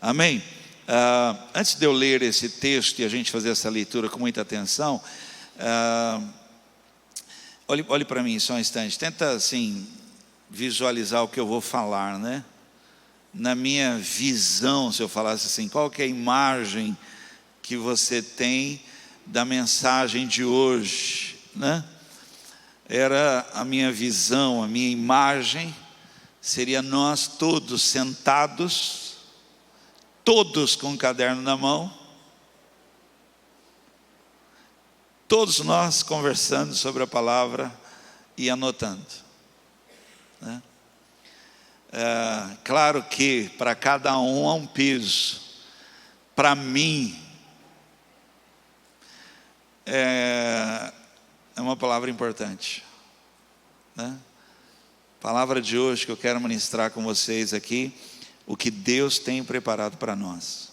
Amém? Antes de eu ler esse texto e a gente fazer essa leitura com muita atenção, olhe para mim só um instante. Tenta assim visualizar o que eu vou falar, né? Na minha visão, se eu falasse assim, qual que é a imagem que você tem da mensagem de hoje, né? Era a minha visão, a minha imagem seria nós todos sentados, todos com um caderno na mão, todos nós conversando sobre a palavra e anotando, né? Claro que para cada um há um peso. Para mim é uma palavra importante, né? Palavra de hoje que eu quero ministrar com vocês aqui, o que Deus tem preparado para nós,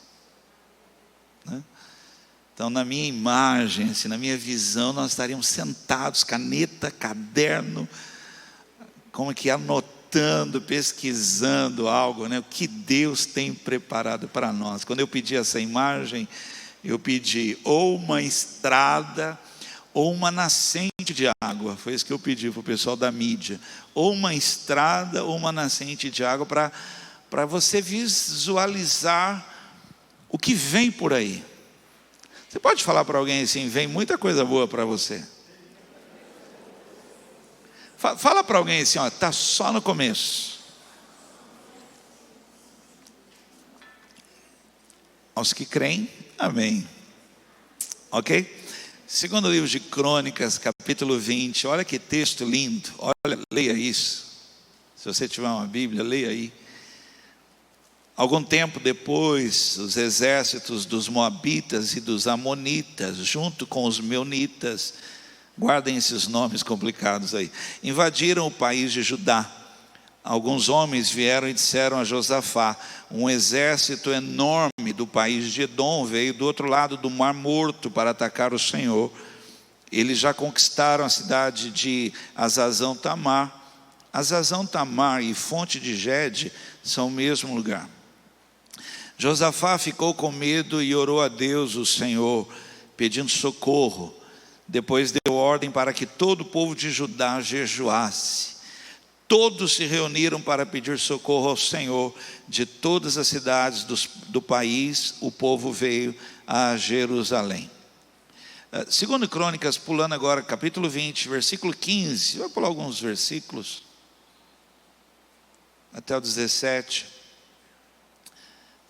né? Então, na minha imagem, assim, na minha visão, nós estaríamos sentados, caneta, caderno, como que anotando, pesquisando algo, né? O que Deus tem preparado para nós. Quando eu pedi essa imagem, eu pedi ou uma estrada ou uma nascente de água. Foi isso que eu pedi para o pessoal da mídia. Ou uma estrada ou uma nascente de água, para você visualizar o que vem por aí. Você pode falar para alguém assim: vem muita coisa boa para você. Fala para alguém assim: está só no começo. Aos que creem, amém. Ok? Segundo livro de Crônicas, capítulo 20, olha que texto lindo, leia isso. Se você tiver uma Bíblia, leia aí. Algum tempo depois, os exércitos dos Moabitas e dos Amonitas, junto com os Meunitas, guardem esses nomes complicados aí, invadiram o país de Judá. Alguns homens vieram e disseram a Josafá: um exército enorme do país de Edom veio do outro lado do Mar Morto para atacar o Senhor. Eles já conquistaram a cidade de Azazão Tamar. Azazão Tamar e Fonte de Gede são o mesmo lugar. Josafá ficou com medo e orou a Deus, o Senhor, pedindo socorro. Depois deu ordem para que todo o povo de Judá jejuasse. Todos se reuniram para pedir socorro ao Senhor. De todas as cidades do país, o povo veio a Jerusalém. Segundo Crônicas, pulando agora, capítulo 20, versículo 15. Vai pular alguns versículos, até o 17.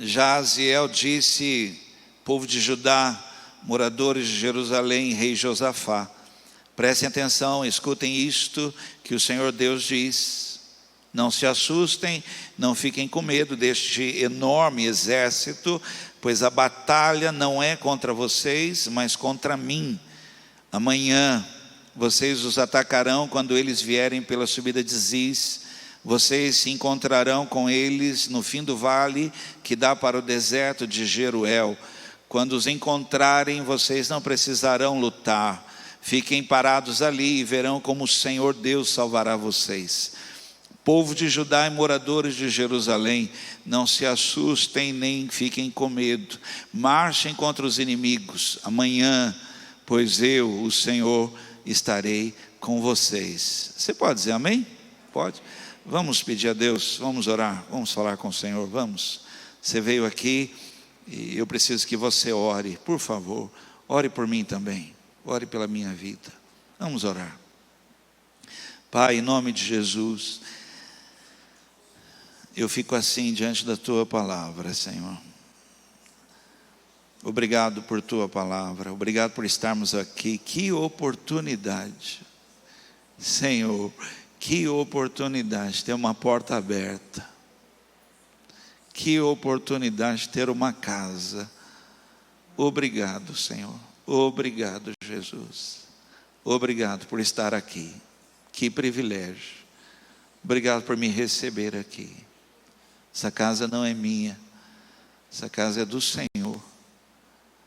Jaziel disse: povo de Judá, moradores de Jerusalém, rei Josafá, prestem atenção, escutem isto que o Senhor Deus diz. Não se assustem, não fiquem com medo deste enorme exército, pois a batalha não é contra vocês, mas contra mim. Amanhã vocês os atacarão quando eles vierem pela subida de Ziz. Vocês se encontrarão com eles no fim do vale que dá para o deserto de Jeruel. Quando os encontrarem, vocês não precisarão lutar. Fiquem parados ali e verão como o Senhor Deus salvará vocês. Povo de Judá e moradores de Jerusalém, não se assustem nem fiquem com medo. Marchem contra os inimigos amanhã, pois eu, o Senhor, estarei com vocês. Você pode dizer amém? Pode? Vamos pedir a Deus, vamos orar, vamos falar com o Senhor, vamos. Você veio aqui e eu preciso que você ore, por favor, ore por mim também, ore pela minha vida. Vamos orar. Pai, em nome de Jesus, eu fico assim diante da Tua palavra, Senhor. Obrigado por Tua palavra, obrigado por estarmos aqui. Que oportunidade, Senhor, que oportunidade ter uma porta aberta. Que oportunidade ter uma casa. Obrigado, Senhor. Obrigado, Jesus. Obrigado por estar aqui. Que privilégio. Obrigado por me receber aqui. Essa casa não é minha. Essa casa é do Senhor.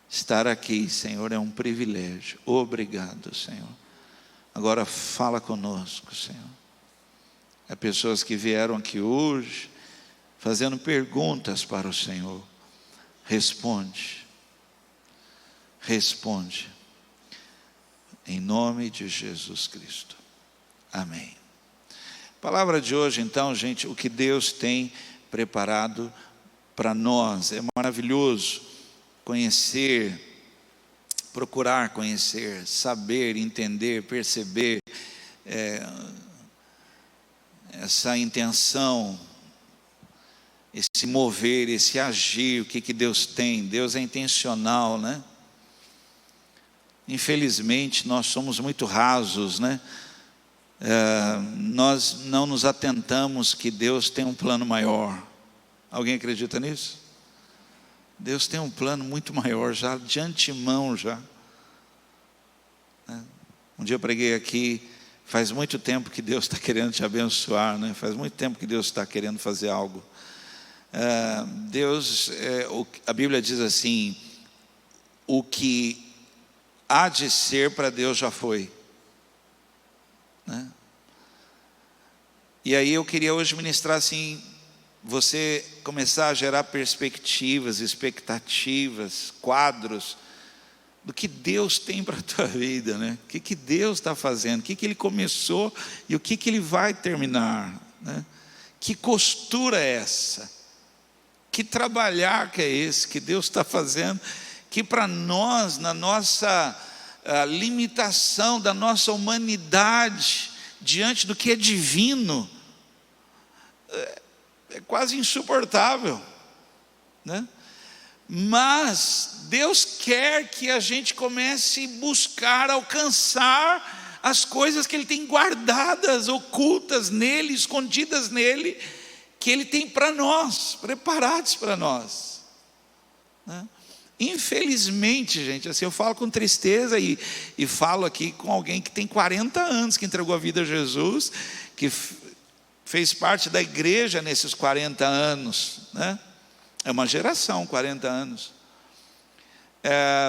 Estar aqui, Senhor, é um privilégio. Obrigado, Senhor. Agora fala conosco, Senhor. Há pessoas que vieram aqui hoje fazendo perguntas para o Senhor. responde. Responde. Em nome de Jesus Cristo. Amém. Palavra de hoje, então, gente, o que Deus tem preparado para nós. É maravilhoso conhecer, procurar conhecer, saber, entender, perceber essa intenção, esse mover, esse agir, o que Deus tem. Deus é intencional, né? Infelizmente, nós somos muito rasos, né? Nós não nos atentamos que Deus tem um plano maior. Alguém acredita nisso? Deus tem um plano muito maior, já de antemão já. Um dia eu preguei aqui, faz muito tempo que Deus está querendo te abençoar, né? Faz muito tempo que Deus está querendo fazer algo. A Bíblia diz assim, o que há de ser para Deus já foi, né? E aí eu queria hoje ministrar assim, você começar a gerar perspectivas, expectativas, quadros do que Deus tem para a tua vida, né? O que Deus está fazendo, o que Ele começou e o que Ele vai terminar, né? Que costura é essa? Que trabalhar que é esse que Deus está fazendo, que para nós, na nossa limitação da nossa humanidade, diante do que é divino, é quase insuportável, né? Mas Deus quer que a gente comece a buscar, alcançar as coisas que Ele tem guardadas, ocultas nele, escondidas nele, que Ele tem para nós, preparados para nós, né? Infelizmente, gente, assim, eu falo com tristeza e falo aqui com alguém que tem 40 anos, que entregou a vida a Jesus, que fez parte da igreja nesses 40 anos, né? É uma geração, 40 anos.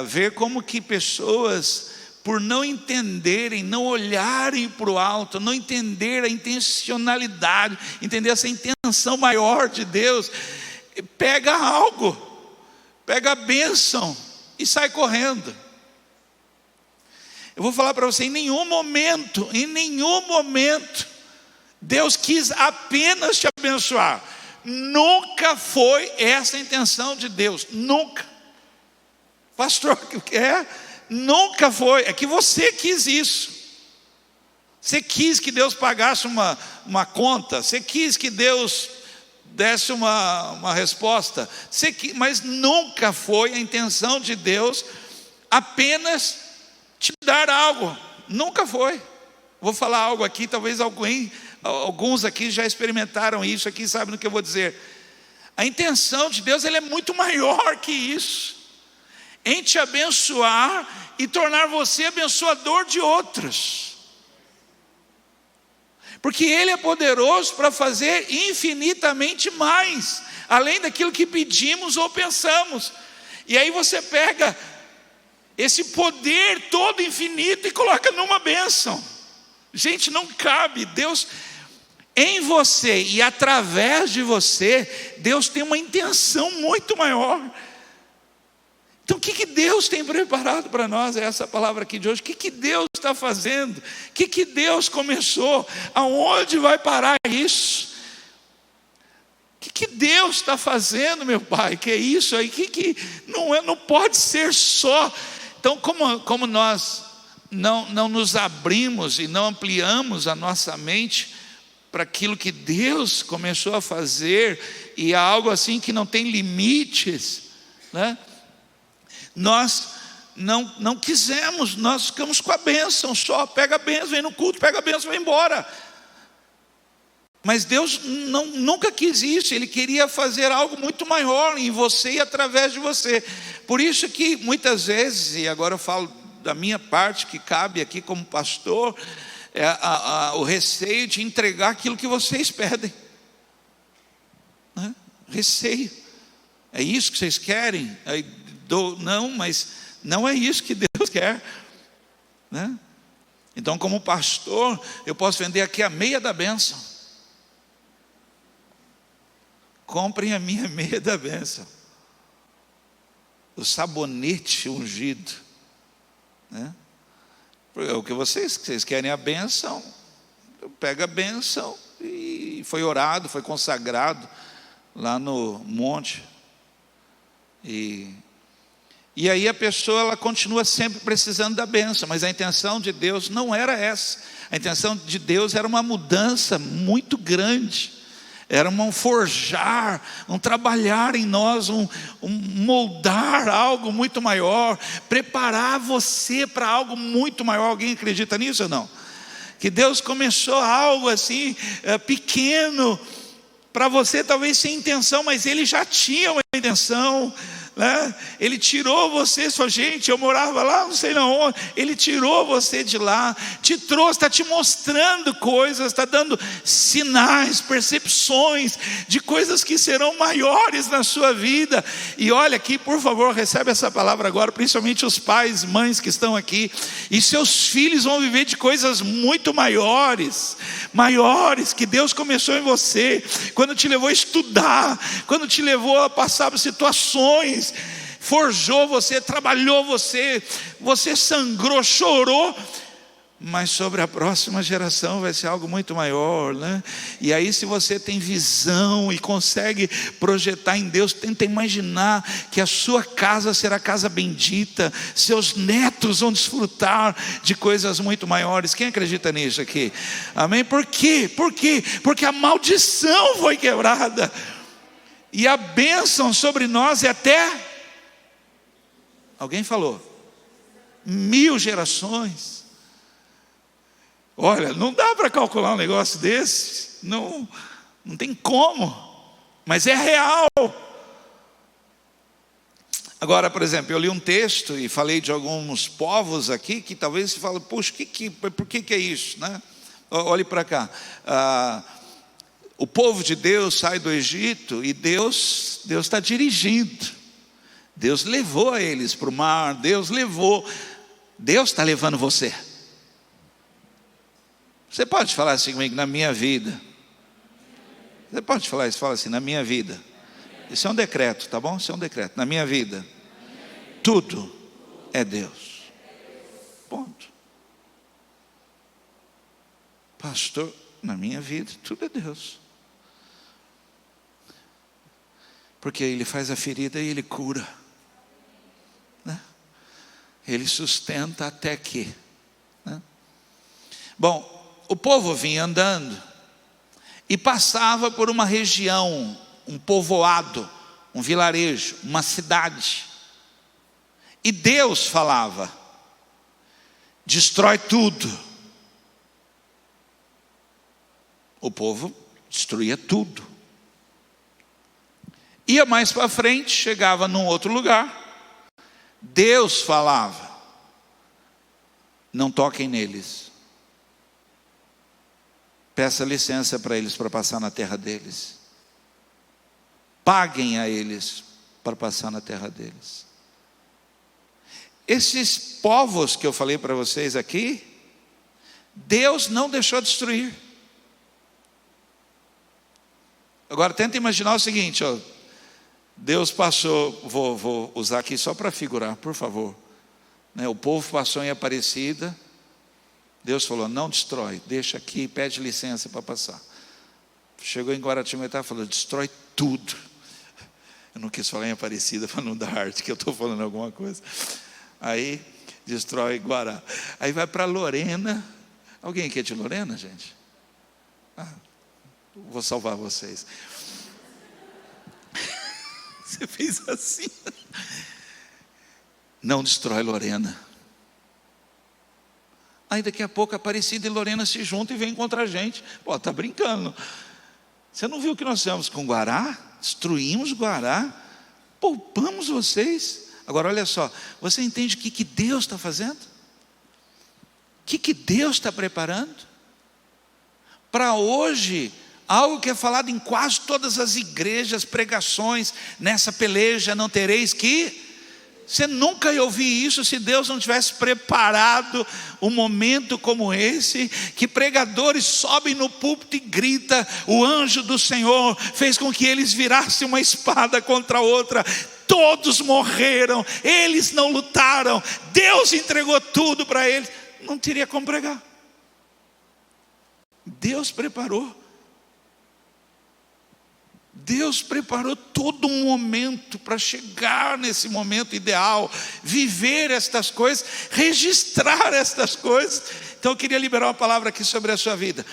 Ver como que pessoas, por não entenderem, não olharem para o alto, não entender a intencionalidade, entender essa intenção maior de Deus, pega algo, pega a bênção e sai correndo. Eu vou falar para você, em nenhum momento, Deus quis apenas te abençoar. Nunca foi essa a intenção de Deus, nunca. Pastor, nunca foi, é que você quis isso. Você quis que Deus pagasse uma conta, você quis que Deus desse uma resposta, mas nunca foi a intenção de Deus apenas te dar algo, nunca foi. Vou falar algo aqui, talvez alguns aqui já experimentaram isso aqui, sabem do que eu vou dizer. A intenção de Deus, ela é muito maior que isso, em te abençoar e tornar você abençoador de outros, porque Ele é poderoso para fazer infinitamente mais, além daquilo que pedimos ou pensamos. E aí você pega esse poder todo infinito e coloca numa bênção. Gente, não cabe. Deus, em você e através de você, Deus tem uma intenção muito maior. Então o que Deus tem preparado para nós? É essa palavra aqui de hoje. O que Deus está fazendo? O que Deus começou? Aonde vai parar isso? O que Deus está fazendo, meu Pai? Que é isso aí? Não pode ser só. Então como nós não nos abrimos e não ampliamos a nossa mente para aquilo que Deus começou a fazer, e é algo assim que não tem limites, né? Nós não quisemos, nós ficamos com a bênção só, pega a bênção, vem no culto, pega a bênção, vai embora. Mas Deus nunca quis isso, Ele queria fazer algo muito maior em você e através de você. Por isso que muitas vezes, e agora eu falo da minha parte, que cabe aqui como pastor, o receio de entregar aquilo que vocês pedem, né? Receio, é isso que vocês querem? Não, mas não é isso que Deus quer, né? Então, como pastor, eu posso vender aqui a meia da bênção. Comprem a minha meia da bênção. o sabonete ungido, né? O que vocês querem a bênção, pega a bênção, e foi orado, foi consagrado lá no monte, e aí a pessoa, ela continua sempre precisando da bênção, mas a intenção de Deus não era essa. A intenção de Deus era uma mudança muito grande, era um forjar, um trabalhar em nós, um moldar algo muito maior, preparar você para algo muito maior. Alguém acredita nisso ou não? Que Deus começou algo assim, pequeno, para você talvez sem intenção, mas Ele já tinha uma intenção, né? Ele tirou você, sua gente, eu morava lá, não sei onde. Ele tirou você de lá, te trouxe, está te mostrando coisas, está dando sinais, percepções de coisas que serão maiores na sua vida. E olha aqui, por favor, recebe essa palavra agora, principalmente os pais, mães que estão aqui, e seus filhos vão viver de coisas muito maiores, que Deus começou em você, quando te levou a estudar, quando te levou a passar por situações, forjou você, trabalhou você sangrou, chorou, mas sobre a próxima geração vai ser algo muito maior, né? E aí, se você tem visão e consegue projetar em Deus, tenta imaginar que a sua casa será casa bendita, seus netos vão desfrutar de coisas muito maiores. Quem acredita nisso aqui? Amém? Por quê? Porque a maldição foi quebrada, e a bênção sobre nós é até, alguém falou, 1000 gerações. Olha, não dá para calcular um negócio desse, não tem como, mas é real. Agora, por exemplo, eu li um texto e falei de alguns povos aqui, que talvez você fale, puxa, por que é isso, né? Olhe para cá, o povo de Deus sai do Egito, e Deus está dirigindo, Deus levou eles para o mar, Deus está levando você. Você pode falar assim comigo, na minha vida? Você pode falar isso, fala assim, na minha vida. Isso é um decreto, tá bom? Isso é um decreto. Na minha vida, tudo é Deus. Ponto. Pastor, na minha vida, tudo é Deus. Porque Ele faz a ferida e Ele cura, né? Ele sustenta até que, né? Bom, o povo vinha andando e passava por uma região, um povoado, um vilarejo, uma cidade, e Deus falava, destrói tudo. O povo destruía tudo. Ia mais para frente, chegava num outro lugar, Deus falava, não toquem neles, peça licença para eles para passar na terra deles, paguem a eles para passar na terra deles. Esses povos que eu falei para vocês aqui, Deus não deixou destruir. Agora tenta imaginar o seguinte, ó, Deus passou, vou usar aqui só para figurar, por favor, né? O povo passou em Aparecida, Deus falou, não destrói, deixa aqui, pede licença para passar. Chegou em Guaratinguetá e falou, destrói tudo. Eu não quis falar em Aparecida para não dar arte, que eu estou falando alguma coisa. Aí destrói Guará. Aí vai para Lorena. Alguém aqui é de Lorena, gente? Vou salvar vocês. Você fez assim. Não destrói Lorena. Aí daqui a pouco Aparecida e Lorena se juntam e vêm contra a gente. Pô, tá brincando. Você não viu o que nós fizemos com Guará? Destruímos Guará, poupamos vocês. Agora olha só, você entende o que Deus está fazendo? O que Deus está preparando? Para hoje, algo que é falado em quase todas as igrejas, pregações, nessa peleja não tereis que... Você nunca ia ouvir isso se Deus não tivesse preparado um momento como esse, que pregadores sobem no púlpito e gritam, o anjo do Senhor fez com que eles virassem uma espada contra a outra. todos morreram, eles não lutaram, Deus entregou tudo para eles, não teria como pregar. Deus preparou todo um momento para chegar nesse momento ideal, viver estas coisas, registrar estas coisas. Então eu queria liberar uma palavra aqui sobre a sua vida.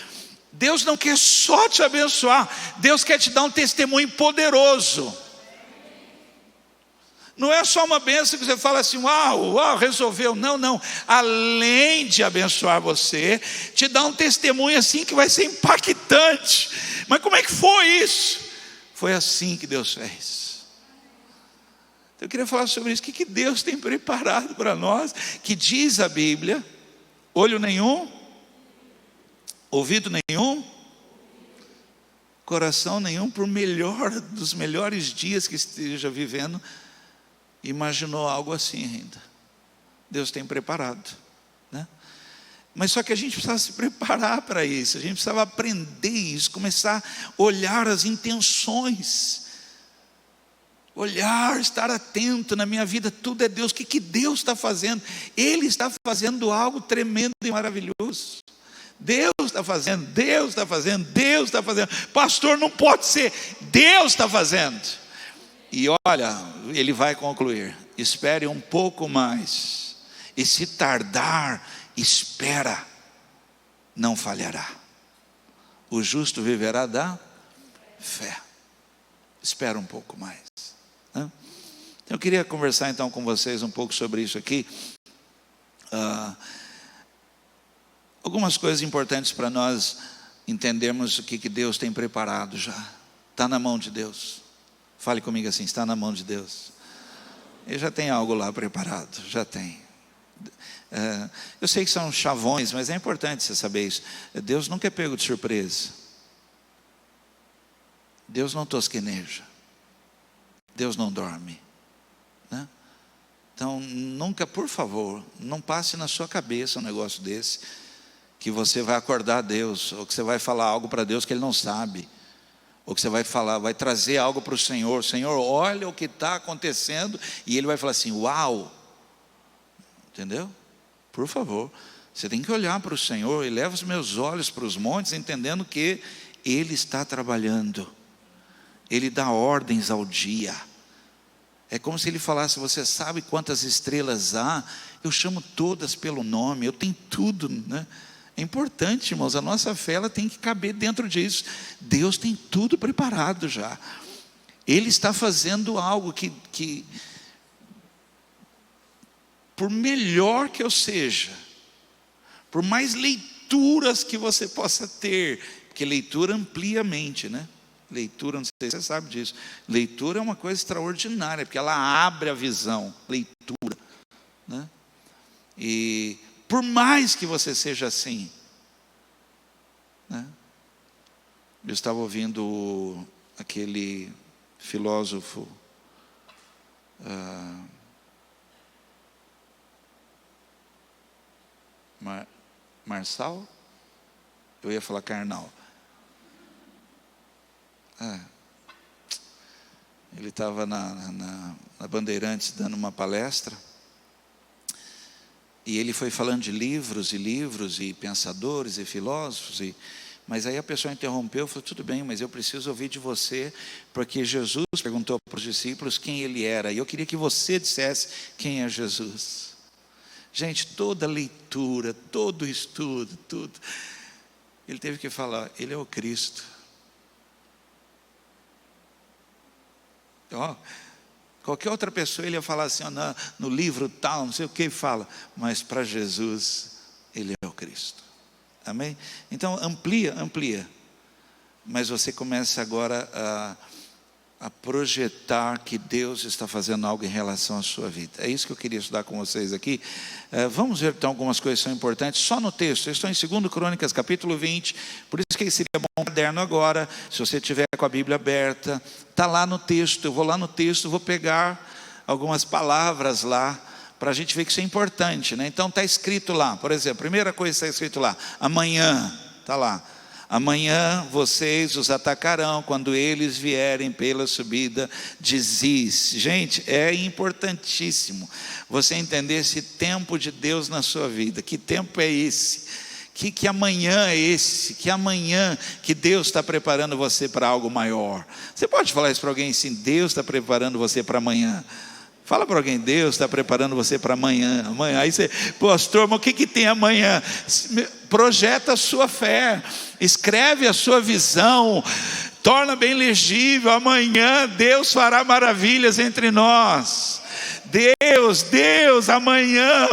Deus não quer só te abençoar, Deus quer te dar um testemunho poderoso. Não é só uma bênção que você fala assim, uau, resolveu. Não, além de abençoar você, te dá um testemunho assim que vai ser impactante. Mas como é que foi isso? Foi assim que Deus fez. Então eu queria falar sobre isso. O que Deus tem preparado para nós? Que diz a Bíblia: olho nenhum, ouvido nenhum, coração nenhum, por melhor dos melhores dias que esteja vivendo, imaginou algo assim ainda. Deus tem preparado, né? Mas só que a gente precisava se preparar para isso, a gente precisava aprender isso, começar a olhar as intenções, estar atento. Na minha vida tudo é Deus. O que Deus está fazendo? Ele está fazendo algo tremendo e maravilhoso. Deus está fazendo. Pastor, não pode ser. Deus está fazendo. E olha, ele vai concluir: espere um pouco mais, e se tardar, espera, não falhará. O justo viverá da fé. Espera um pouco mais, né? Eu queria conversar então com vocês um pouco sobre isso aqui. Algumas coisas importantes para nós entendermos o que Deus tem preparado já. Está na mão de Deus. Fale comigo assim: está na mão de Deus. Ele já tem algo lá preparado, já tem. Eu sei que são chavões, mas é importante você saber isso. Deus nunca é pego de surpresa. Deus não tosqueneja. Deus não dorme, né? Então nunca, por favor, não passe na sua cabeça um negócio desse, que você vai acordar Deus, ou que você vai falar algo para Deus que Ele não sabe, ou que você vai falar, vai trazer algo para o Senhor. Senhor, olha o que está acontecendo, e Ele vai falar assim: uau, entendeu? Por favor, você tem que olhar para o Senhor. E leva os meus olhos para os montes, entendendo que Ele está trabalhando, Ele dá ordens ao dia. É como se Ele falasse: você sabe quantas estrelas há? Eu chamo todas pelo nome, eu tenho tudo, né? É importante, irmãos, a nossa fé ela tem que caber dentro disso. Deus tem tudo preparado já. Ele está fazendo algo que por melhor que eu seja, por mais leituras que você possa ter, porque leitura amplia a mente, né? Leitura, não sei se você sabe disso, leitura é uma coisa extraordinária, porque ela abre a visão, leitura, né? E por mais que você seja assim, né? Eu estava ouvindo aquele filósofo Marçal, eu ia falar Karnal. Ele estava na Bandeirantes dando uma palestra, e ele foi falando de livros e pensadores e filósofos, mas aí a pessoa interrompeu e falou: tudo bem, mas eu preciso ouvir de você, porque Jesus perguntou para os discípulos quem Ele era, e eu queria que você dissesse quem é Jesus. Gente, toda leitura, todo estudo, tudo, ele teve que falar: Ele é o Cristo. Qualquer outra pessoa ele ia falar assim: no livro tal, não sei o que fala, mas para Jesus Ele é o Cristo. Amém? Então amplia, mas você começa agora a projetar que Deus está fazendo algo em relação à sua vida. É isso que eu queria estudar com vocês aqui. Vamos ver então algumas coisas que são importantes, só no texto. Eu estou em 2 Crônicas, capítulo 20, por isso que seria bom um caderno agora, se você tiver com a Bíblia aberta, está lá no texto. Eu vou lá no texto, vou pegar algumas palavras lá, para a gente ver que isso é importante, né? Então está escrito lá, por exemplo, a primeira coisa que está escrito lá: amanhã, está lá. Amanhã vocês os atacarão quando eles vierem pela subida de Ziz. Gente, é importantíssimo você entender esse tempo de Deus na sua vida. Que tempo é esse? Que amanhã é esse? Que amanhã que Deus está preparando você para algo maior? Você pode falar isso para alguém assim: Deus está preparando você para amanhã. Fala para alguém: Deus está preparando você para amanhã. Amanhã. Aí você, pastor, mas o que tem amanhã? Projeta a sua fé, escreve a sua visão, torna bem legível. Amanhã Deus fará maravilhas entre nós. Deus, amanhã,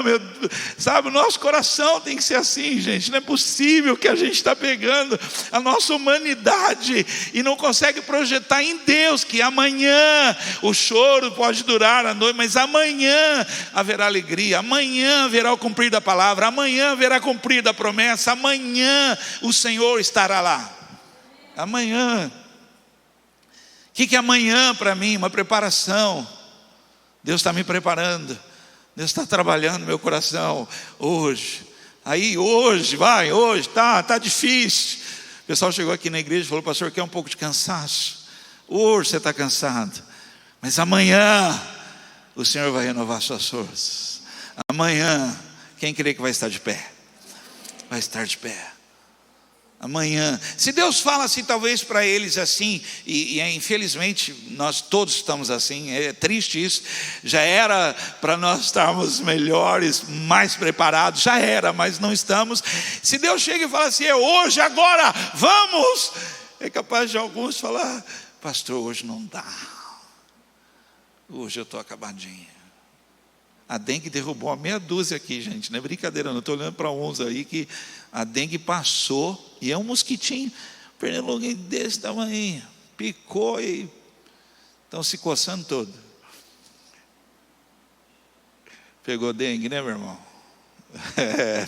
sabe, o nosso coração tem que ser assim, gente. Não é possível que a gente está pegando a nossa humanidade e não consegue projetar em Deus que amanhã o choro pode durar a noite, mas amanhã haverá alegria, amanhã haverá o cumprir da palavra, amanhã haverá cumprir da promessa, amanhã o Senhor estará lá. Amanhã. O que é amanhã para mim? Uma preparação. Deus está me preparando, Deus está trabalhando no meu coração hoje. Aí hoje, está difícil. O pessoal chegou aqui na igreja e falou: pastor, quer um pouco de cansaço? Hoje você está cansado, mas amanhã o Senhor vai renovar suas forças. Amanhã, quem crê que vai estar de pé? Vai estar de pé. Amanhã, se Deus fala assim, talvez para eles assim, e infelizmente nós todos estamos assim, é triste isso. Já era para nós estarmos melhores, mais preparados, já era, mas não estamos. Se Deus chega e fala assim: é hoje, agora, vamos, é capaz de alguns falar: pastor, hoje não dá, hoje eu estou acabadinho. A dengue derrubou uma meia dúzia aqui, gente, não é brincadeira, não estou olhando para uns aí que a dengue passou, e é um mosquitinho, pernilongo desse tamanho, picou e estão se coçando todo. Pegou dengue, né, meu irmão?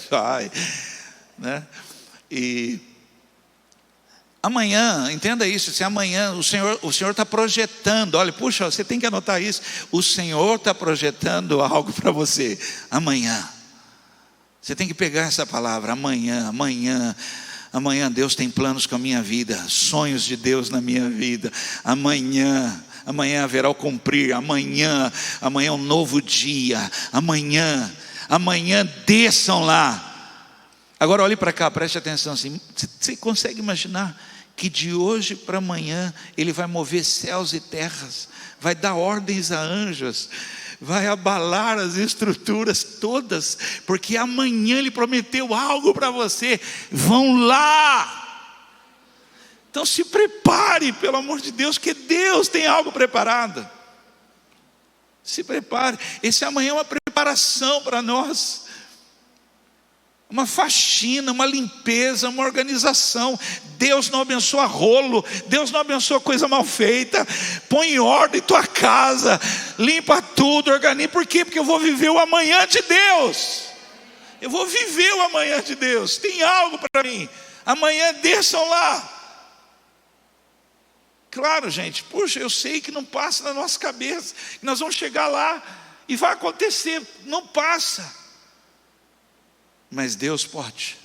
Vai, né? E amanhã, entenda isso, se amanhã o Senhor está projetando, olha, puxa, você tem que anotar isso, o Senhor está projetando algo para você, amanhã, você tem que pegar essa palavra, amanhã Deus tem planos com a minha vida, sonhos de Deus na minha vida, amanhã haverá o cumprir, amanhã é um novo dia, amanhã desçam lá. Agora olhe para cá, preste atenção assim, você consegue imaginar que de hoje para amanhã Ele vai mover céus e terras, vai dar ordens a anjos, vai abalar as estruturas todas, porque amanhã Ele prometeu algo para você, vão lá. Então se prepare, pelo amor de Deus, que Deus tem algo preparado. Se prepare, esse amanhã é uma preparação para nós, uma faxina, uma limpeza, uma organização. Deus não abençoa rolo, Deus não abençoa coisa mal feita. Põe em ordem tua casa, limpa tudo, organiza. Por quê? Porque eu vou viver o amanhã de Deus. Eu vou viver o amanhã de Deus. Tem algo para mim. Amanhã desçam lá. Claro, gente, puxa, eu sei que não passa na nossa cabeça, que nós vamos chegar lá e vai acontecer, não passa. Mas Deus pode.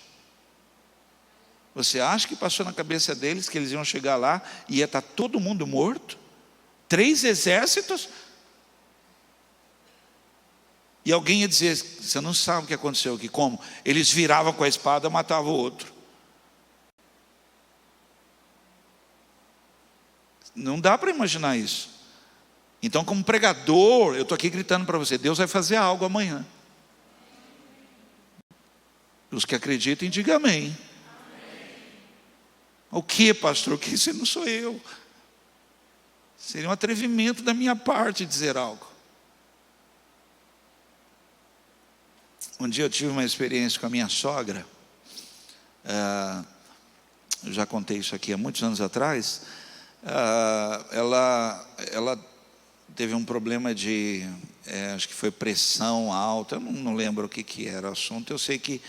Você acha que passou na cabeça deles que eles iam chegar lá e ia estar todo mundo morto? 3 exércitos? E alguém ia dizer: você não sabe o que aconteceu aqui, como? Eles viravam com a espada e matavam o outro. Não dá para imaginar isso. Então, como pregador, eu estou aqui gritando para você: Deus vai fazer algo amanhã. Os que acreditem, digam amém. Amém. O que, pastor? O que? Isso não sou eu. Seria um atrevimento da minha parte dizer algo. Um dia eu tive uma experiência com a minha sogra. Eu já contei isso aqui há muitos anos atrás. Ela teve um problema de, acho que foi pressão alta. Eu não lembro o que era o assunto. Eu sei que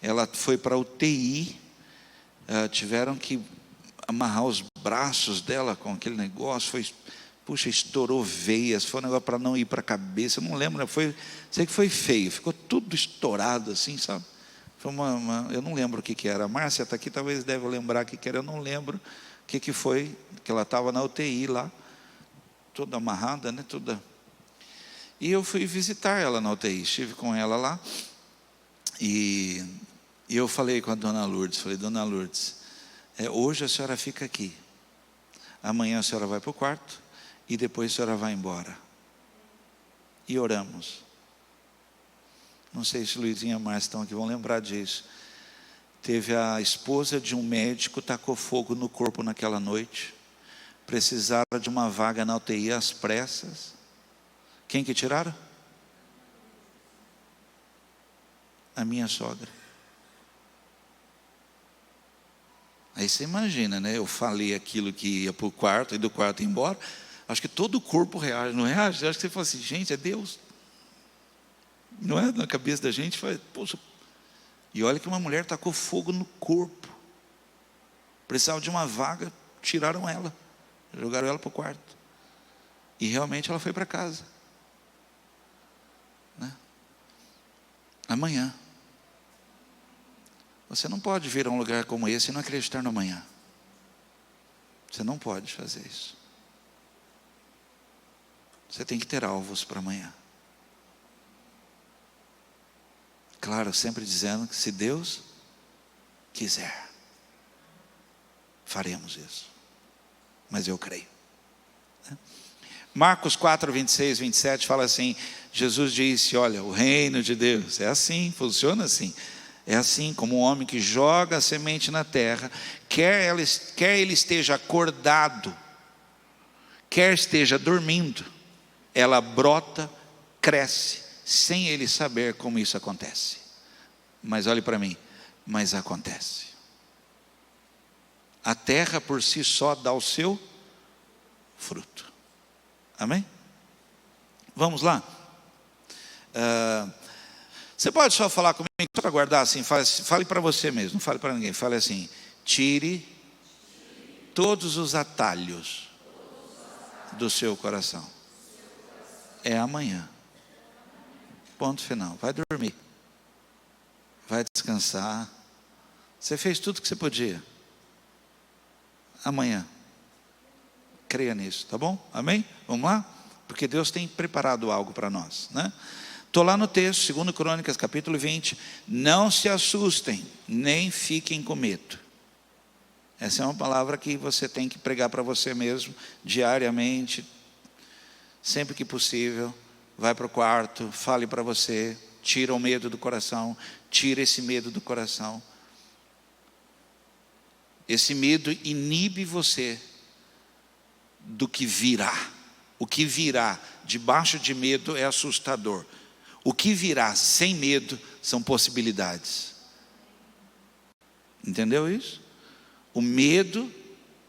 ela foi para a UTI, tiveram que amarrar os braços dela com aquele negócio, estourou veias, foi um negócio para não ir para a cabeça, eu não lembro, sei que foi feio, ficou tudo estourado assim, sabe? Foi eu não lembro o que era. A Márcia está aqui, talvez deve lembrar o que era. Eu não lembro o que foi, que ela estava na UTI lá, toda amarrada, né? Toda. E eu fui visitar ela na UTI, estive com ela lá. E eu falei com a dona Lourdes, dona Lourdes, hoje a senhora fica aqui. Amanhã a senhora vai para o quarto e depois a senhora vai embora. E oramos. Não sei se Luizinha e a Márcia estão aqui, vão lembrar disso. Teve a esposa de um médico, tacou fogo no corpo naquela noite. Precisaram de uma vaga na UTI às pressas. Quem que tiraram? A minha sogra. Aí você imagina, né? Eu falei aquilo que ia para o quarto e do quarto ia embora. Acho que todo o corpo reage, não reage? Acho que você fala assim, gente, é Deus. Não é? Na cabeça da gente, faz, poxa. E olha que uma mulher tacou fogo no corpo. Precisava de uma vaga, tiraram ela. Jogaram ela para o quarto. E realmente ela foi para casa. Né? Amanhã. Você não pode vir a um lugar como esse e não acreditar no amanhã. Você não pode fazer isso. Você tem que ter alvos para amanhã. Claro, sempre dizendo que se Deus quiser, faremos isso. Mas eu creio. Marcos 4, 26, 27 fala assim, Jesus disse, olha, o reino de Deus é assim, funciona assim. É assim como um homem que joga a semente na terra, quer ele esteja acordado, quer esteja dormindo, ela brota, cresce, sem ele saber como isso acontece. Mas olhe para mim, mas acontece. A terra por si só dá o seu fruto. Amém? Vamos lá? Você pode só falar comigo, só para guardar assim, fale para você mesmo, não fale para ninguém, fale assim, tire todos os atalhos do seu coração. É amanhã. Ponto final. Vai dormir. Vai descansar. Você fez tudo que você podia. Amanhã. Creia nisso, tá bom? Amém? Vamos lá? Porque Deus tem preparado algo para nós, né? Estou lá no texto, 2 Crônicas, capítulo 20. Não se assustem, nem fiquem com medo. Essa é uma palavra que você tem que pregar para você mesmo, diariamente, sempre que possível. Vai para o quarto, fale para você, tira o medo do coração, tira esse medo do coração. Esse medo inibe você do que virá. O que virá debaixo de medo é assustador. O que virá sem medo são possibilidades. Entendeu isso? O medo,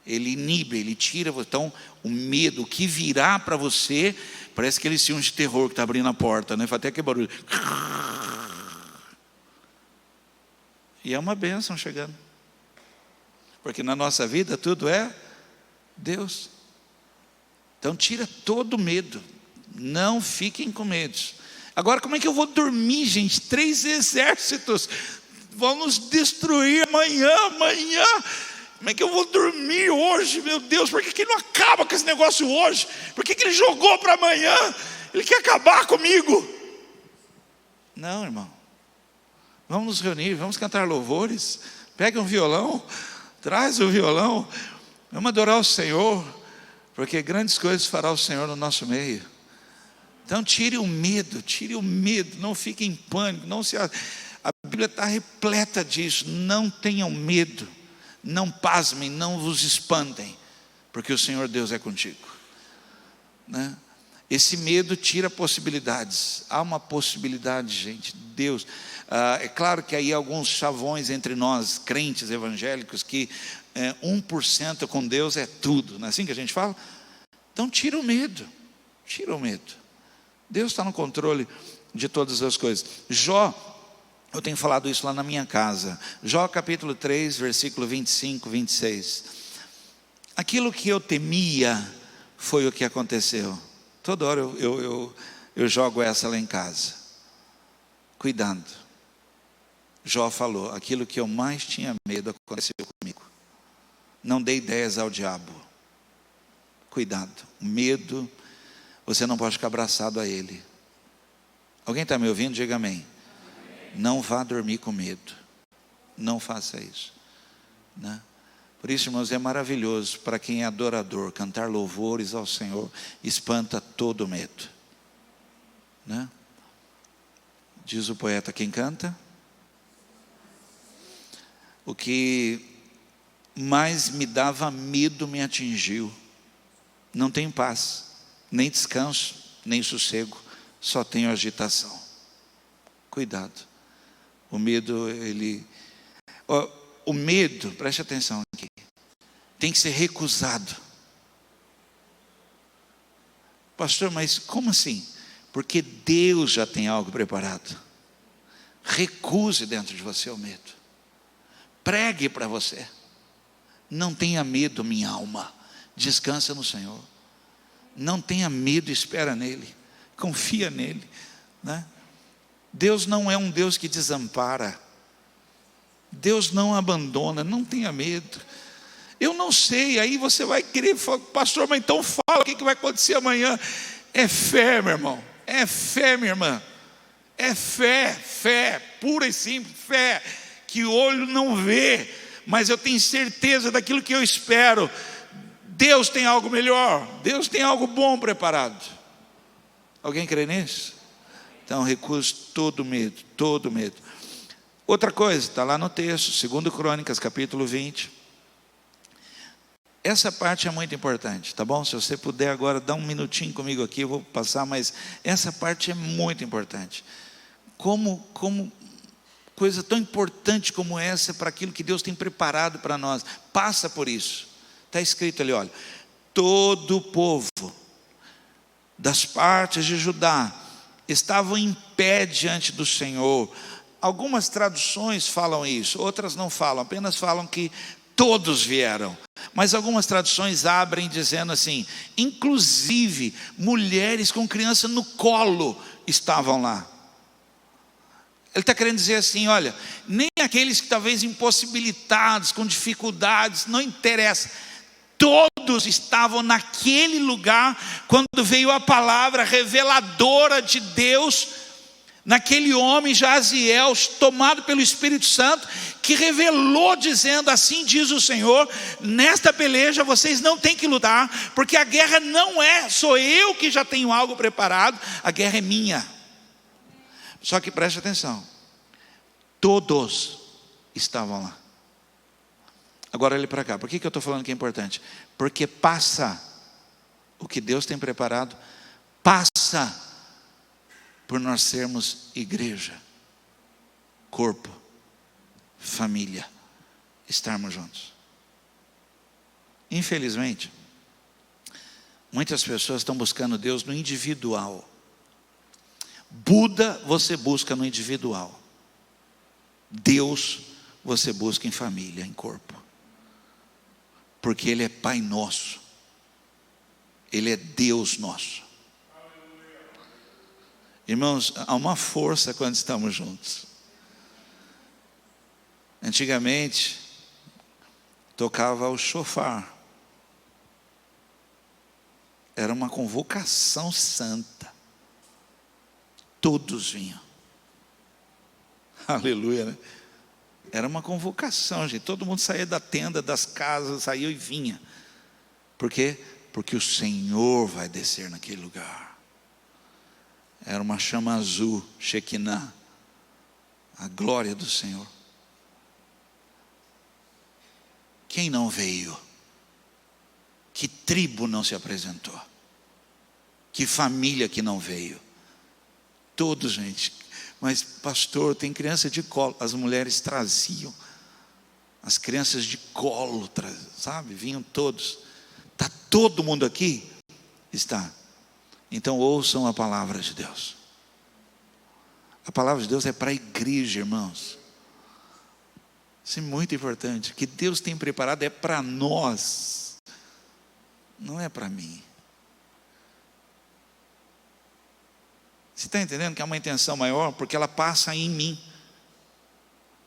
ele inibe, ele tira. Então, o medo, o que virá para você, parece aquele filme de terror que está abrindo a porta, né? Faz até aquele barulho. E é uma bênção chegando. Porque na nossa vida tudo é Deus. Então tira todo o medo. Não fiquem com medo. Agora como é que eu vou dormir, gente? 3 exércitos vão nos destruir amanhã. Como é que eu vou dormir hoje, meu Deus? Por que ele não acaba com esse negócio hoje? Por que ele jogou para amanhã? Ele quer acabar comigo. Não, irmão. Vamos nos reunir, vamos cantar louvores. Pega um violão, traz o violão. Vamos adorar o Senhor, porque grandes coisas fará o Senhor no nosso meio. Então tire o medo, não fique em pânico. A Bíblia está repleta disso. Não tenham medo, não pasmem, não vos espantem, porque o Senhor Deus é contigo, né? Esse medo tira possibilidades. Há uma possibilidade, gente, Deus. É claro que aí alguns chavões entre nós, crentes evangélicos, que 1% com Deus é tudo, não é assim que a gente fala? Então tira o medo. Deus está no controle de todas as coisas. Jó, eu tenho falado isso lá na minha casa. Jó capítulo 3, versículo 25, 26. Aquilo que eu temia foi o que aconteceu. Toda hora eu jogo essa lá em casa. Cuidado. Jó falou: aquilo que eu mais tinha medo aconteceu comigo. Não dê ideias ao diabo. Cuidado, o medo, você não pode ficar abraçado a ele. Alguém está me ouvindo? Diga amém. Não vá dormir com medo. Não faça isso, né? Por isso, irmãos, é maravilhoso para quem é adorador, cantar louvores ao Senhor espanta todo medo, né? Diz o poeta: quem canta, o que mais me dava medo me atingiu. Não tenho paz, nem descanso, nem sossego, só tenho agitação. Cuidado. O medo, o medo, preste atenção aqui, tem que ser recusado. Pastor, mas como assim? Porque Deus já tem algo preparado. Recuse dentro de você o medo. Pregue para você. Não tenha medo, minha alma. Descansa no Senhor. Não tenha medo, espera nele. Confia nele, né? Deus não é um Deus que desampara. Deus não abandona. Não tenha medo. Eu não sei, aí você vai querer falar: pastor, mas então fala, o que vai acontecer amanhã? É fé, meu irmão. É fé, minha irmã. É fé, fé, pura e simples, fé, que o olho não vê, mas eu tenho certeza daquilo que eu espero. Deus tem algo melhor, Deus tem algo bom preparado. Alguém crê nisso? Então recuse todo medo, todo medo. Outra coisa, está lá no texto, 2 Crônicas, capítulo 20. Essa parte é muito importante, tá bom? Se você puder agora dar um minutinho comigo aqui, eu vou passar, mas essa parte é muito importante. Como coisa tão importante como essa, para aquilo que Deus tem preparado para nós, passa por isso. Está escrito ali, olha: todo o povo das partes de Judá estavam em pé diante do Senhor. Algumas traduções falam isso, outras não falam, apenas falam que todos vieram. Mas algumas traduções abrem dizendo assim: inclusive mulheres com criança no colo estavam lá. Ele está querendo dizer assim: olha, nem aqueles que talvez impossibilitados, com dificuldades, não interessa, todos estavam naquele lugar quando veio a palavra reveladora de Deus naquele homem Jaziel, tomado pelo Espírito Santo, que revelou dizendo: assim diz o Senhor, nesta peleja vocês não têm que lutar, porque a guerra não sou eu que já tenho algo preparado, a guerra é minha. Só que preste atenção, todos estavam lá. Agora olhe para cá, por que eu estou falando que é importante? Porque passa, o que Deus tem preparado, passa por nós sermos igreja, corpo, família, estarmos juntos. Infelizmente, muitas pessoas estão buscando Deus no individual. Buda você busca no individual, Deus você busca em família, em corpo, porque Ele é Pai nosso, Ele é Deus nosso. Irmãos, há uma força quando estamos juntos. Antigamente tocava o chofar, era uma convocação santa, todos vinham. Aleluia, né? Era uma convocação, gente. Todo mundo saía da tenda, das casas, saía e vinha. Por quê? Porque o Senhor vai descer naquele lugar. Era uma chama azul, Shekinah, a glória do Senhor. Quem não veio? Que tribo não se apresentou? Que família que não veio? Todos, gente. Mas pastor, tem criança de colo. As mulheres traziam as crianças de colo, sabe? Vinham todos. Está todo mundo aqui? Está. Então ouçam a palavra de Deus. A palavra de Deus é para a igreja, irmãos. Isso é muito importante. O que Deus tem preparado é para nós, não é para mim. Você está entendendo que há uma intenção maior? Porque ela passa em mim.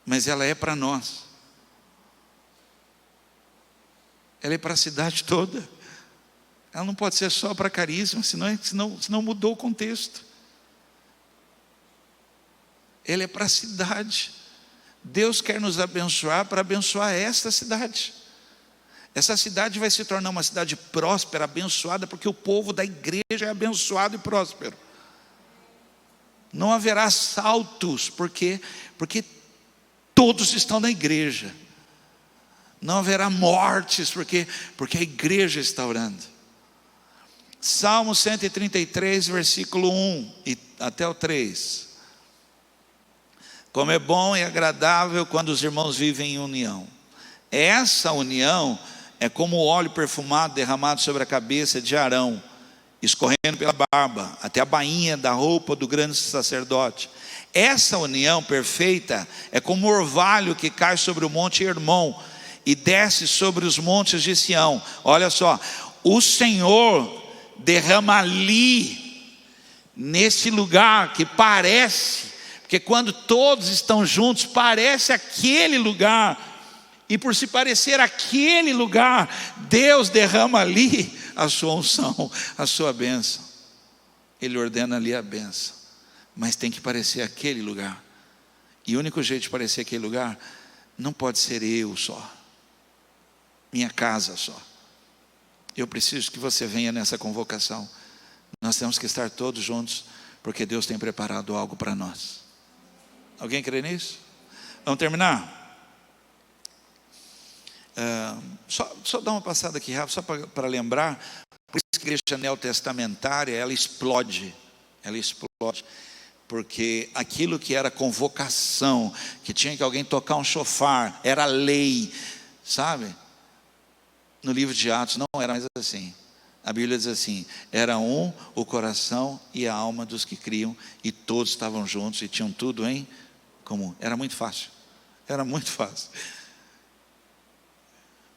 mas ela é para nós. Ela é para a cidade toda. Ela não pode ser só para Carisma, senão mudou o contexto. Ela é para a cidade. Deus quer nos abençoar para abençoar esta cidade. Essa cidade vai se tornar uma cidade próspera, abençoada, porque o povo da igreja é abençoado e próspero. Não haverá assaltos, porque todos estão na igreja. Não haverá mortes, porque a igreja está orando. Salmo 133, versículo 1 e até o 3. Como é bom e agradável quando os irmãos vivem em união. Essa união é como o óleo perfumado derramado sobre a cabeça de Arão, escorrendo pela barba, até a bainha da roupa do grande sacerdote. Essa união perfeita é como o orvalho que cai sobre o monte Hermon e desce sobre os montes de Sião. Olha só, o Senhor derrama ali, nesse lugar que parece, porque quando todos estão juntos, parece aquele lugar, e por se parecer aquele lugar, Deus derrama ali a sua unção, a sua bênção. Ele ordena ali a bênção, mas tem que parecer aquele lugar, e o único jeito de parecer aquele lugar, não pode ser eu só, minha casa só. Eu preciso que você venha nessa convocação. Nós temos que estar todos juntos, porque Deus tem preparado algo para nós. Alguém crê nisso? Vamos terminar? Só dar uma passada aqui rápido, só para lembrar. Por isso que a igreja neotestamentária, ela explode, porque aquilo que era convocação, que tinha que alguém tocar um chofar, era lei, sabe? No livro de Atos não era mais assim. A Bíblia diz assim: era um o coração e a alma dos que criam, e todos estavam juntos e tinham tudo em comum. Era muito fácil.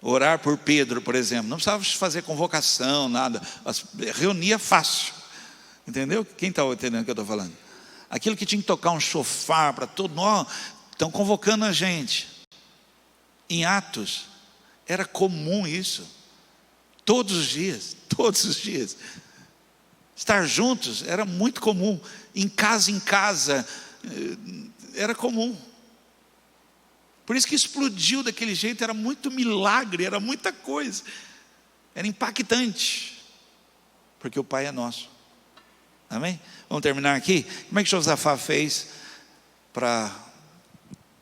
Orar por Pedro, por exemplo, não precisava fazer convocação, nada, reunia fácil. Entendeu? Quem está entendendo o que eu estou falando? Aquilo que tinha que tocar um chofar para todo mundo, estão convocando a gente. Em Atos era comum isso, todos os dias, estar juntos era muito comum, em casa, era comum. Por isso que explodiu daquele jeito, era muito milagre, era muita coisa, era impactante, porque o Pai é nosso. Amém? Vamos terminar aqui? Como é que Josafá fez para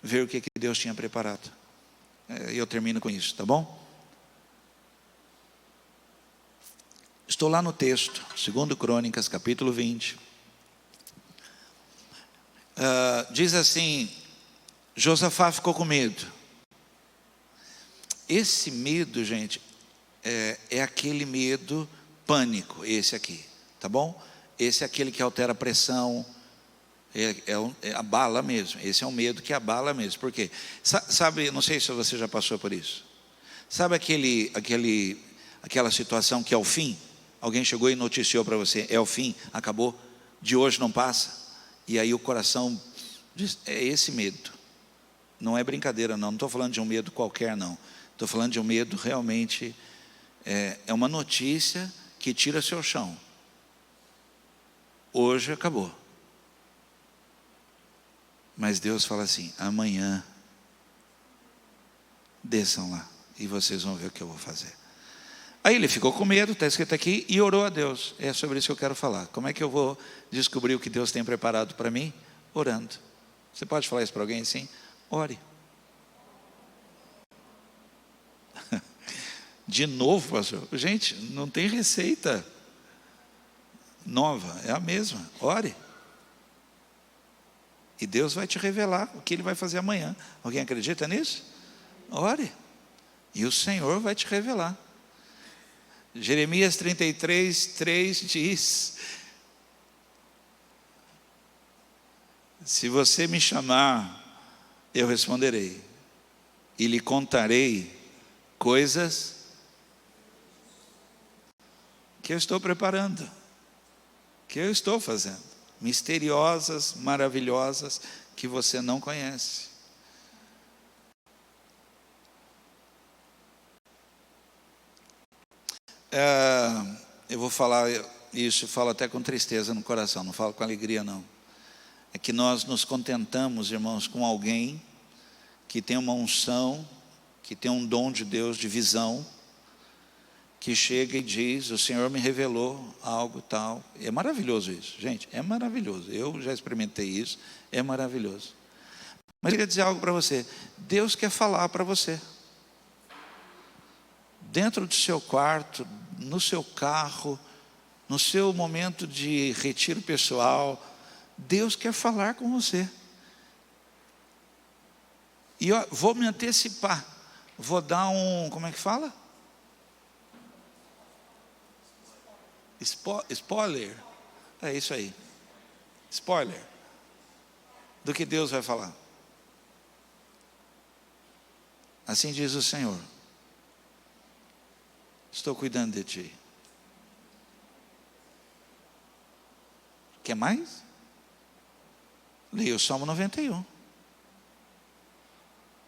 ver o que Deus tinha preparado? Eu termino com isso, tá bom? Estou lá no texto, 2 Crônicas, capítulo 20. Diz assim: Josafá ficou com medo. Esse medo, gente, é aquele medo pânico, esse aqui, tá bom? Esse é aquele que altera a pressão, abala mesmo. Esse é um medo que abala mesmo. Por quê? Sabe, não sei se você já passou por isso. Sabe aquela situação que é o fim? Alguém chegou e noticiou para você: é o fim, acabou, de hoje não passa. E aí o coração diz: é esse medo. Não é brincadeira não estou falando de um medo qualquer não. Estou falando de um medo realmente, é uma notícia que tira seu chão. Hoje acabou. Mas Deus fala assim: amanhã desçam lá e vocês vão ver o que eu vou fazer. Aí ele ficou com medo, está escrito aqui, e orou a Deus. É sobre isso que eu quero falar. Como é que eu vou descobrir o que Deus tem preparado para mim? Orando. Você pode falar isso para alguém assim? Ore. De novo, pastor? Gente, não tem receita nova, é a mesma. Ore. E Deus vai te revelar o que Ele vai fazer amanhã. Alguém acredita nisso? Ore. E o Senhor vai te revelar. Jeremias 33, 3 diz: se você me chamar, eu responderei, e lhe contarei coisas que eu estou preparando, que eu estou fazendo, misteriosas, maravilhosas, que você não conhece. Eu vou falar isso, falo até com tristeza no coração, não falo com alegria não. É que nós nos contentamos, irmãos, com alguém que tem uma unção, que tem um dom de Deus, de visão, que chega e diz: o Senhor me revelou algo tal. É maravilhoso isso, gente, é maravilhoso. Eu já experimentei isso, é maravilhoso. Mas eu queria dizer algo para você. Deus quer falar para você. Dentro do seu quarto, no seu carro, no seu momento de retiro pessoal, Deus quer falar com você. E eu vou me antecipar. Vou dar como é que fala? Spoiler. É isso aí. Spoiler. Do que Deus vai falar. Assim diz o Senhor: estou cuidando de ti. Quer mais? Leia o Salmo 91.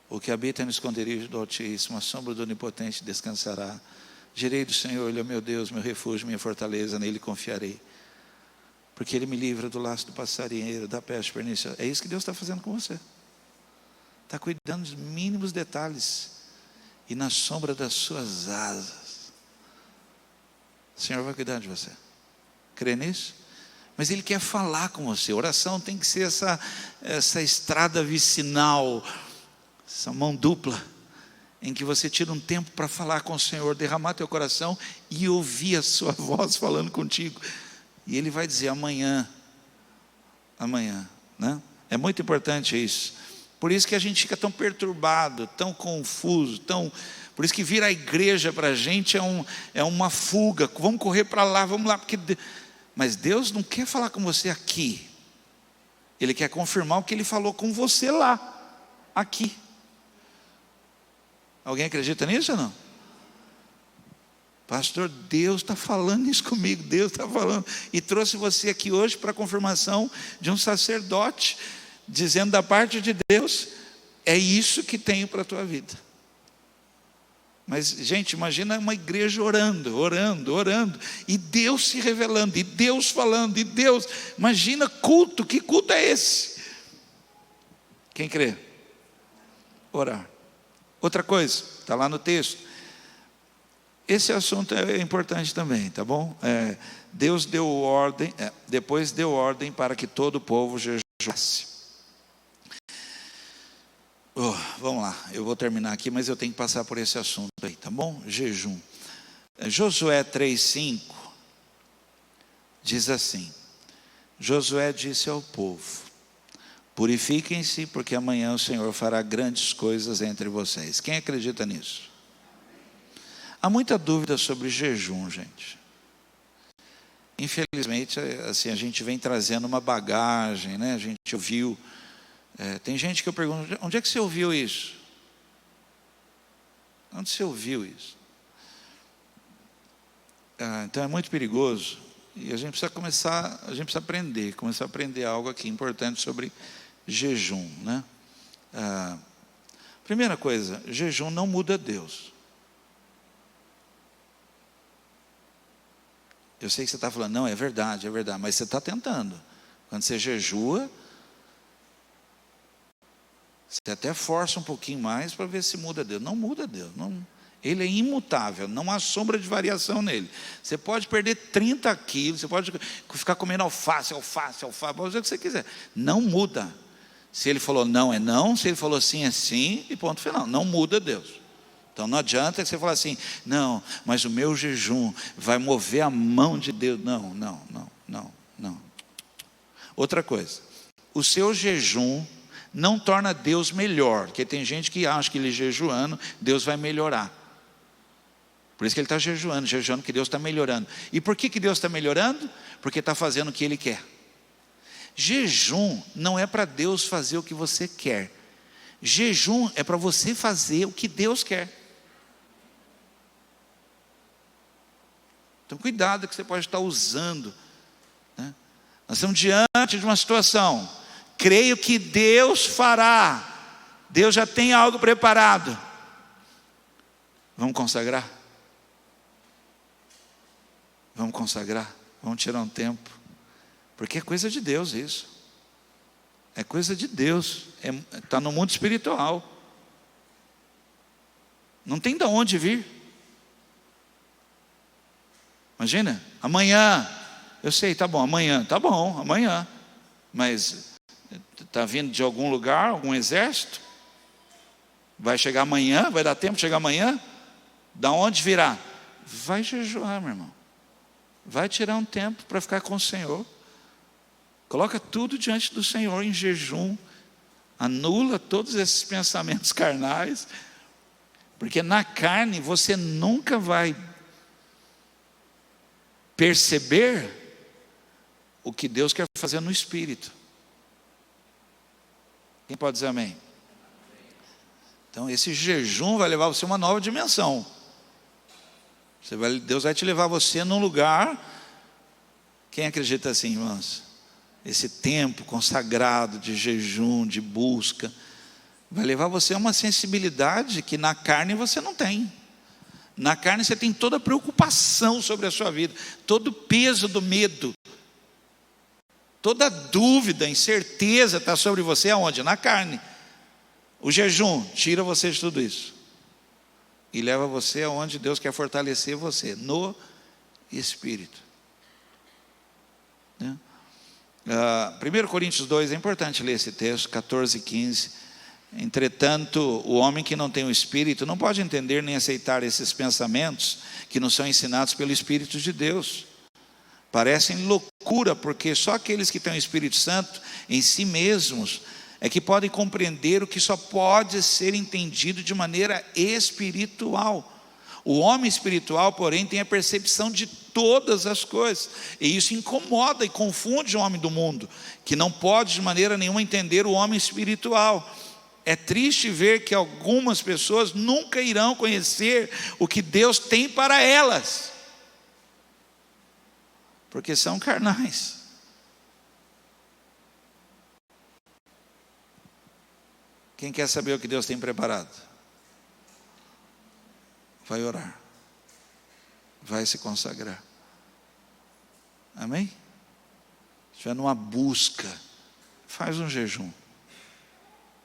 O que habita no esconderijo do Altíssimo, a sombra do Onipotente descansará. Direi do Senhor: Ele é o meu Deus, meu refúgio, minha fortaleza, nele confiarei. Porque Ele me livra do laço do passarinheiro, da peste perniciosa. É isso que Deus está fazendo com você. Está cuidando dos mínimos detalhes. E na sombra das suas asas, o Senhor vai cuidar de você. Crê nisso? Mas Ele quer falar com você. A oração tem que ser essa estrada vicinal, essa mão dupla, em que você tira um tempo para falar com o Senhor, derramar teu coração e ouvir a sua voz falando contigo. E Ele vai dizer: amanhã, né? É muito importante isso. Por isso que a gente fica tão perturbado, tão confuso, por isso que vir à igreja para a gente é uma fuga. Vamos correr para lá, vamos lá, mas Deus não quer falar com você aqui. Ele quer confirmar o que Ele falou com você lá, aqui. Alguém acredita nisso ou não? Pastor, Deus está falando isso comigo, Deus está falando. E trouxe você aqui hoje para a confirmação de um sacerdote, dizendo da parte de Deus: é isso que tenho para a tua vida. Mas, gente, imagina uma igreja orando, e Deus se revelando, e Deus falando, e Deus, imagina culto, que culto é esse? Quem crê? Orar. Outra coisa, está lá no texto, esse assunto é importante também, tá bom? Deus deu ordem, depois deu ordem para que todo o povo jejuasse. Vamos lá, eu vou terminar aqui, mas eu tenho que passar por esse assunto aí, tá bom? Jejum. Josué 3:5 diz assim: Josué disse ao povo: purifiquem-se, porque amanhã o Senhor fará grandes coisas entre vocês. Quem acredita nisso? Há muita dúvida sobre jejum, gente. Infelizmente, assim, a gente vem trazendo uma bagagem, né? A gente ouviu. Tem gente que eu pergunto: onde é que você ouviu isso? Onde você ouviu isso? Então é muito perigoso. E a gente precisa começar a aprender algo aqui importante sobre jejum, né? Primeira coisa, jejum não muda Deus. Eu sei que você está falando: não, é verdade, mas você está tentando. Quando você jejua, você até força um pouquinho mais para ver se muda Deus. Não muda Deus, não. Ele é imutável, não há sombra de variação nele. Você pode perder 30 quilos, você pode ficar comendo alface, pode fazer o que você quiser. Não muda. Se Ele falou não, é não. Se Ele falou sim, é sim. E ponto final. Não muda Deus. Então não adianta você falar assim: não, mas o meu jejum vai mover a mão de Deus. Não. Outra coisa, o seu jejum não torna Deus melhor, porque tem gente que acha que ele jejuando, Deus vai melhorar. Por isso que ele está jejuando que Deus está melhorando. E por que Deus está melhorando? Porque está fazendo o que Ele quer. Jejum não é para Deus fazer o que você quer. Jejum é para você fazer o que Deus quer. Então cuidado que você pode estar usando, né? Nós estamos diante de uma situação. Creio que Deus fará. Deus já tem algo preparado. Vamos consagrar? Vamos consagrar, vamos tirar um tempo, porque é coisa de Deus isso. É coisa de Deus, está no mundo espiritual. Não tem de onde vir. Imagina, amanhã, eu sei, tá bom, amanhã, mas está vindo de algum lugar, algum exército? Vai chegar amanhã? Vai dar tempo de chegar amanhã? Da onde virá? Vai jejuar, meu irmão. Vai tirar um tempo para ficar com o Senhor. Coloca tudo diante do Senhor em jejum. Anula todos esses pensamentos carnais. Porque na carne você nunca vai perceber o que Deus quer fazer no Espírito. Quem pode dizer amém? Então esse jejum vai levar você a uma nova dimensão. Deus vai te levar você num lugar. Quem acredita assim, irmãos? Esse tempo consagrado de jejum, de busca, vai levar você a uma sensibilidade que na carne você não tem. Na carne você tem toda a preocupação sobre a sua vida, todo o peso do medo, toda a dúvida, incerteza está sobre você aonde? Na carne. O jejum tira você de tudo isso e leva você aonde Deus quer fortalecer você, no Espírito. 1 Coríntios 2, é importante ler esse texto, 14 e 15. Entretanto, o homem que não tem o Espírito não pode entender nem aceitar esses pensamentos que nos são ensinados pelo Espírito de Deus. Parecem loucura, porque só aqueles que têm o Espírito Santo em si mesmos é que podem compreender o que só pode ser entendido de maneira espiritual. O homem espiritual, porém, tem a percepção de todas as coisas, e isso incomoda e confunde o homem do mundo, que não pode de maneira nenhuma entender o homem espiritual. É triste ver que algumas pessoas nunca irão conhecer o que Deus tem para elas, porque são carnais. Quem quer saber o que Deus tem preparado? Vai orar, vai se consagrar. Amém? Se estiver numa busca, faz um jejum.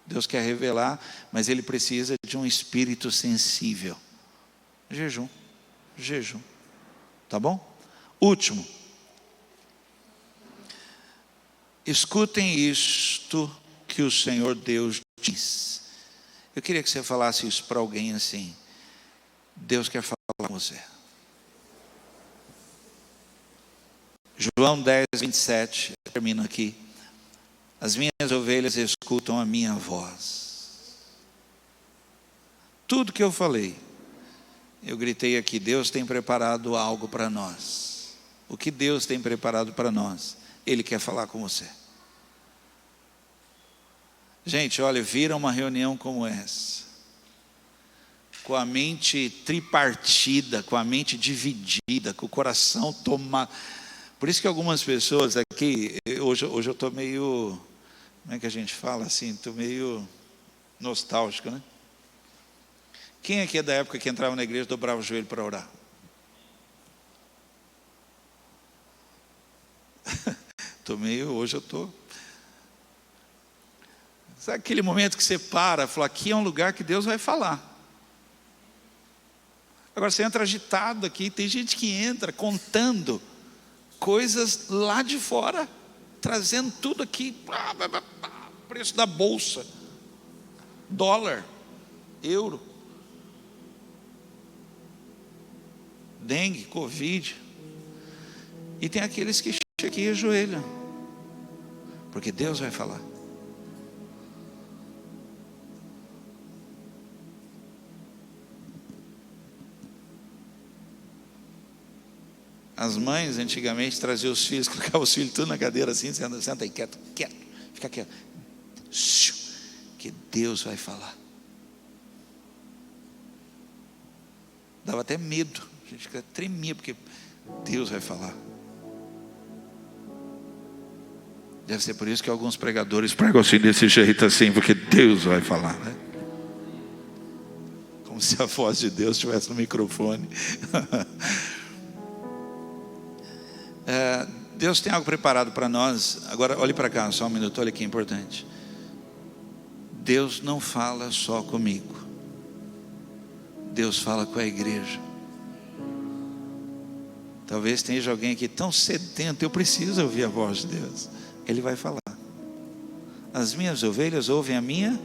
Deus quer revelar, mas Ele precisa de um espírito sensível. Jejum, tá bom? Último, escutem isto que o Senhor Deus diz. Eu queria que você falasse isso para alguém assim: Deus quer falar com você. João 10, 27, eu termino aqui. As minhas ovelhas escutam a minha voz. Tudo que eu falei, eu gritei aqui: Deus tem preparado algo para nós. O que Deus tem preparado para nós? Ele quer falar com você. Gente, olha, vira uma reunião como essa, com a mente tripartida, com a mente dividida, com o coração tomado. Por isso que algumas pessoas aqui, hoje eu estou meio, como é que a gente fala assim, estou meio nostálgico, né? Quem aqui é da época que entrava na igreja e dobrava o joelho para orar? Hoje eu estou. Sabe aquele momento que você para, fala, aqui é um lugar que Deus vai falar. Agora você entra agitado aqui, tem gente que entra contando coisas lá de fora, trazendo tudo aqui, preço da bolsa, dólar, euro, dengue, covid. E tem aqueles que chegam aqui e ajoelham, porque Deus vai falar. As mães antigamente traziam os filhos, colocavam os filhos tudo na cadeira assim, senta aí, quieto, fica quieto, que Deus vai falar. Dava até medo, a gente tremia, porque Deus vai falar. Deve ser por isso que alguns pregadores pregam assim, desse jeito assim, porque Deus vai falar, né? Como se a voz de Deus estivesse no microfone. Deus tem algo preparado para nós. Agora olhe para cá, só um minuto, olha que importante. Deus não fala só comigo, Deus fala com a igreja. Talvez tenha alguém aqui tão sedento, eu preciso ouvir a voz de Deus. Ele vai falar. As minhas ovelhas ouvem a minha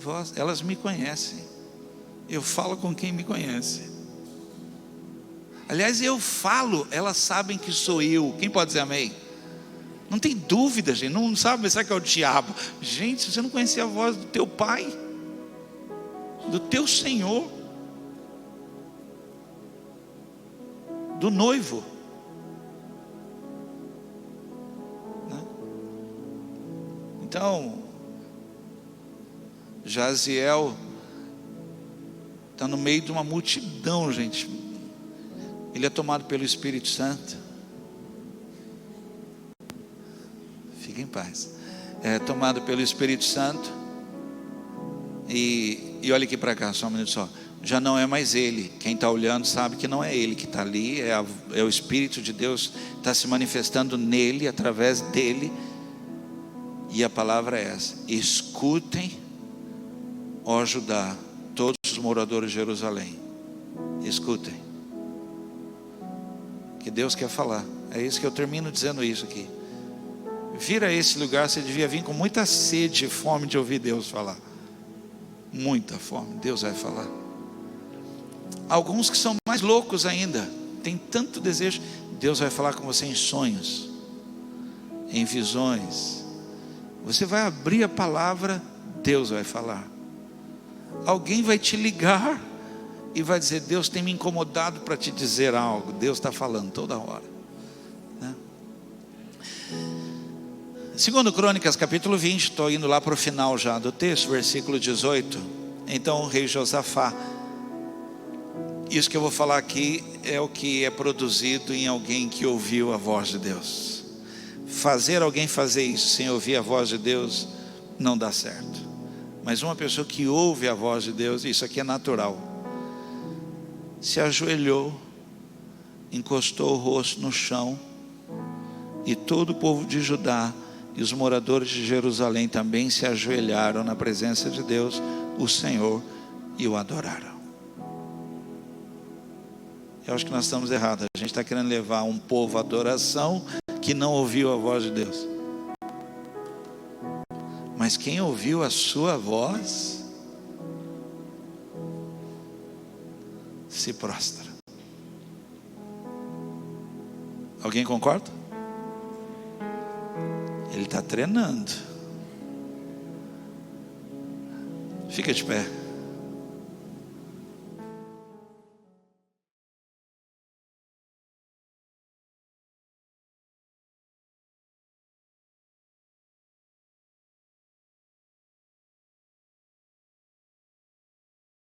voz, elas me conhecem. Eu falo com quem me conhece. Aliás, eu falo, elas sabem que sou eu. Quem pode dizer amém? Não tem dúvida, gente. Não sabe pensar que é o diabo. Gente, se você não conhecia a voz do teu pai, do teu Senhor, do noivo, né? Então, Jaziel está no meio de uma multidão, gente. Ele é tomado pelo Espírito Santo. Fique em paz. É tomado pelo Espírito Santo. E olha aqui para cá, só um minuto só. Já não é mais ele. Quem está olhando sabe que não é ele que está ali. É o Espírito de Deus está se manifestando nele, através dele. E a palavra é essa: escutem, ó Judá, todos os moradores de Jerusalém. Escutem. Que Deus quer falar. É isso que eu termino dizendo isso aqui. Vir a esse lugar, você devia vir com muita sede e fome de ouvir Deus falar. Muita fome. Deus vai falar. Alguns que são mais loucos ainda, tem tanto desejo. Deus vai falar com você em sonhos, em visões. Você vai abrir a palavra, Deus vai falar. Alguém vai te ligar e vai dizer: Deus tem me incomodado para te dizer algo. Deus está falando toda hora, né? 2 Crônicas capítulo 20, estou indo lá para o final já do texto, versículo 18. Então o rei Josafá, isso que eu vou falar aqui é o que é produzido em alguém que ouviu a voz de Deus. Fazer alguém fazer isso sem ouvir a voz de Deus não dá certo. Mas uma pessoa que ouve a voz de Deus, isso aqui é natural. Se ajoelhou, encostou o rosto no chão, e todo o povo de Judá e os moradores de Jerusalém também se ajoelharam na presença de Deus, o Senhor, e o adoraram. Eu acho que nós estamos errados. A gente está querendo levar um povo à adoração que não ouviu a voz de Deus. Mas quem ouviu a sua voz se prostra. Alguém concorda? Ele está treinando. Fica de pé.